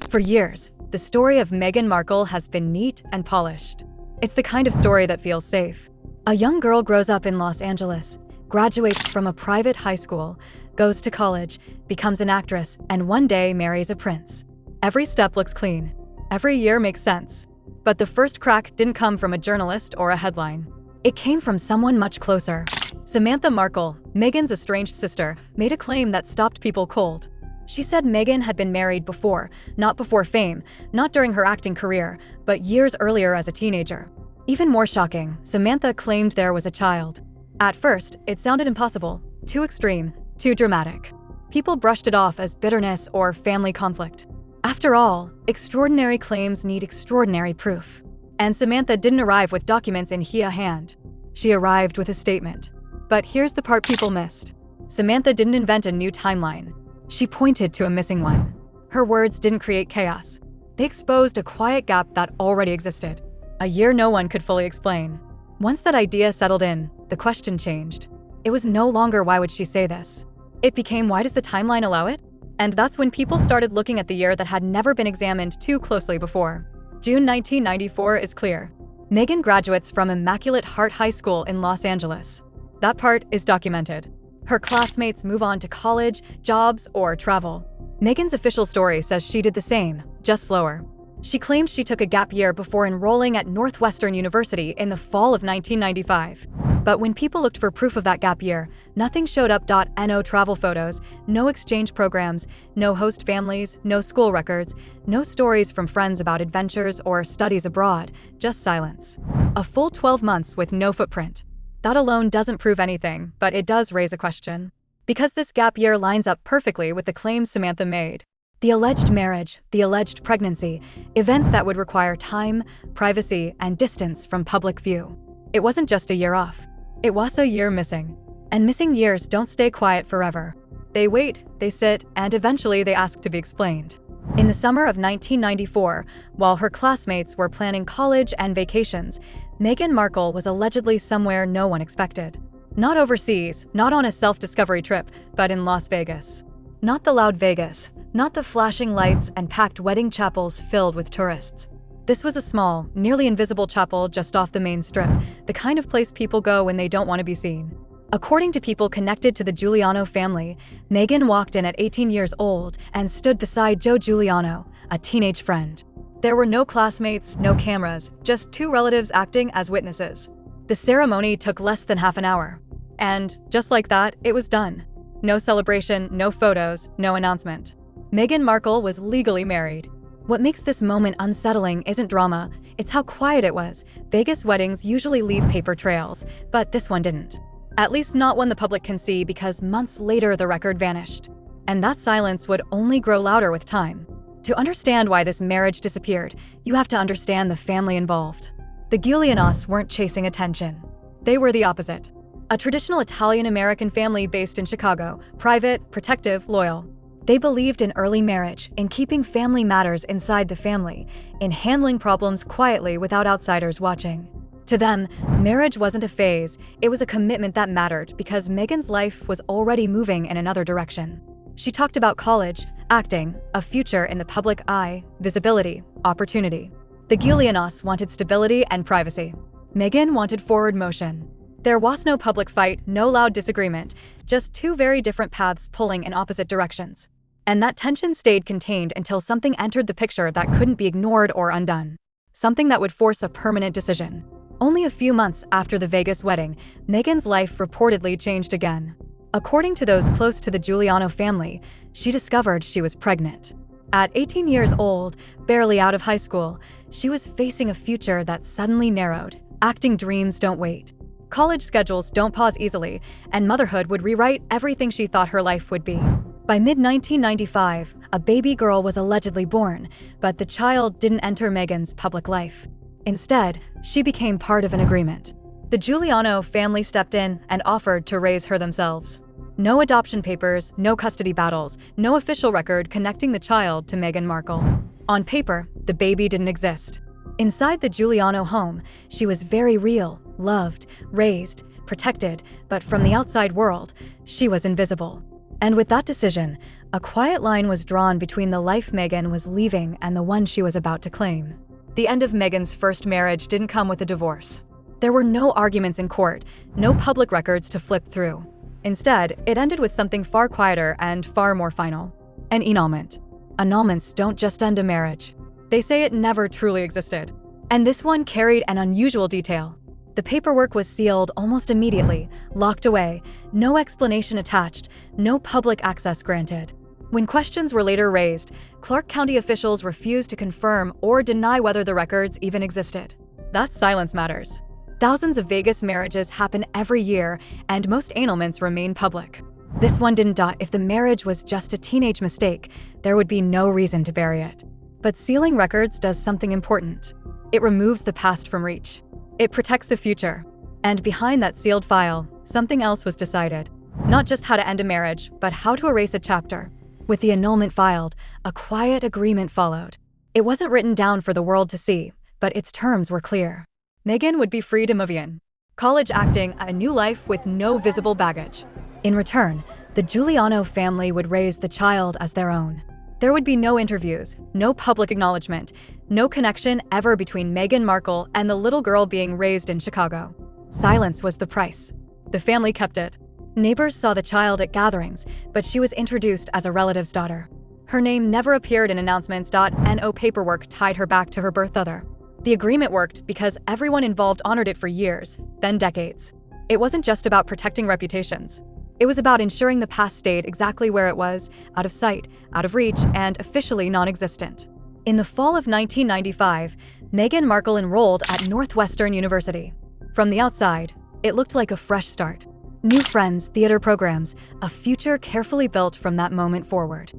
For years, the story of Meghan Markle has been neat and polished. It's the kind of story that feels safe. A young girl grows up in Los Angeles, graduates from a private high school, goes to college, becomes an actress, and one day marries a prince. Every step looks clean. Every year makes sense. But the first crack didn't come from a journalist or a headline. It came from someone much closer. Samantha Markle, Meghan's estranged sister, made a claim that stopped people cold. She said Meghan had been married before, not before fame, not during her acting career, but years earlier as a teenager. Even more shocking, Samantha claimed there was a child. At first, it sounded impossible, too extreme, too dramatic. People brushed it off as bitterness or family conflict. After all, extraordinary claims need extraordinary proof. And Samantha didn't arrive with documents in hand. She arrived with a statement. But here's the part people missed. Samantha didn't invent a new timeline. She pointed to a missing one. Her words didn't create chaos. They exposed a quiet gap that already existed. A year no one could fully explain. Once that idea settled in, the question changed. It was no longer why would she say this? It became why does the timeline allow it? And that's when people started looking at the year that had never been examined too closely before. June 1994 is clear. Meghan graduates from Immaculate Heart High School in Los Angeles. That part is documented. Her classmates move on to college, jobs, or travel. Meghan's official story says she did the same, just slower. She claimed she took a gap year before enrolling at Northwestern University in the fall of 1995. But when people looked for proof of that gap year, nothing showed up. No travel photos, no exchange programs, no host families, no school records, no stories from friends about adventures or studies abroad, just silence. A full 12 months with no footprint. That alone doesn't prove anything, but it does raise a question. Because this gap year lines up perfectly with the claims Samantha made. The alleged marriage, the alleged pregnancy, events that would require time, privacy, and distance from public view. It wasn't just a year off. It was a year missing. And missing years don't stay quiet forever. They wait, they sit, and eventually they ask to be explained. In the summer of 1994, while her classmates were planning college and vacations, Meghan Markle was allegedly somewhere no one expected. Not overseas, not on a self-discovery trip, but in Las Vegas. Not the loud Vegas, not the flashing lights and packed wedding chapels filled with tourists. This was a small, nearly invisible chapel just off the main strip, the kind of place people go when they don't want to be seen. According to people connected to the Giuliano family, Meghan walked in at 18 years old and stood beside Joe Giuliano, a teenage friend. There were no classmates, no cameras, just two relatives acting as witnesses. The ceremony took less than half an hour. And, just like that, it was done. No celebration, no photos, no announcement. Meghan Markle was legally married. What makes this moment unsettling isn't drama, it's how quiet it was. Vegas weddings usually leave paper trails, but this one didn't. At least not one the public can see because months later the record vanished. And that silence would only grow louder with time. To understand why this marriage disappeared, you have to understand the family involved. The Giulianos weren't chasing attention. They were the opposite. A traditional Italian-American family based in Chicago, private, protective, loyal. They believed in early marriage, in keeping family matters inside the family, in handling problems quietly without outsiders watching. To them, marriage wasn't a phase, it was a commitment that mattered because Meghan's life was already moving in another direction. She talked about college, acting, a future in the public eye, visibility, opportunity. The Giulianos wanted stability and privacy. Meghan wanted forward motion. There was no public fight, no loud disagreement, just two very different paths pulling in opposite directions. And that tension stayed contained until something entered the picture that couldn't be ignored or undone. Something that would force a permanent decision. Only a few months after the Vegas wedding, Meghan's life reportedly changed again. According to those close to the Giuliano family, she discovered she was pregnant. At 18 years old, barely out of high school, she was facing a future that suddenly narrowed. Acting dreams don't wait. College schedules don't pause easily, and motherhood would rewrite everything she thought her life would be. By mid-1995, a baby girl was allegedly born, but the child didn't enter Meghan's public life. Instead, she became part of an agreement. The Giuliano family stepped in and offered to raise her themselves. No adoption papers, no custody battles, no official record connecting the child to Meghan Markle. On paper, the baby didn't exist. Inside the Giuliano home, she was very real, loved, raised, protected, but from the outside world, she was invisible. And with that decision, a quiet line was drawn between the life Meghan was leaving and the one she was about to claim. The end of Meghan's first marriage didn't come with a divorce. There were no arguments in court, no public records to flip through. Instead, it ended with something far quieter and far more final: an annulment. Annulments don't just end a marriage. They say it never truly existed. And this one carried an unusual detail. The paperwork was sealed almost immediately, locked away, no explanation attached, no public access granted. When questions were later raised, Clark County officials refused to confirm or deny whether the records even existed. That silence matters. Thousands of Vegas marriages happen every year, and most annulments remain public. This one didn't. If the marriage was just a teenage mistake, there would be no reason to bury it. But sealing records does something important. It removes the past from reach. It protects the future. And behind that sealed file, something else was decided. Not just how to end a marriage, but how to erase a chapter. With the annulment filed, a quiet agreement followed. It wasn't written down for the world to see, but its terms were clear. Meghan would be free to move in, college acting, a new life with no visible baggage. In return, the Giuliano family would raise the child as their own. There would be no interviews, no public acknowledgement, no connection ever between Meghan Markle and the little girl being raised in Chicago. Silence was the price. The family kept it. Neighbors saw the child at gatherings, but she was introduced as a relative's daughter. Her name never appeared in announcements. No paperwork tied her back to her birth mother. The agreement worked because everyone involved honored it for years, then decades. It wasn't just about protecting reputations. It was about ensuring the past stayed exactly where it was, out of sight, out of reach, and officially non-existent. In the fall of 1995, Meghan Markle enrolled at Northwestern University. From the outside, it looked like a fresh start. New friends, theater programs, a future carefully built from that moment forward.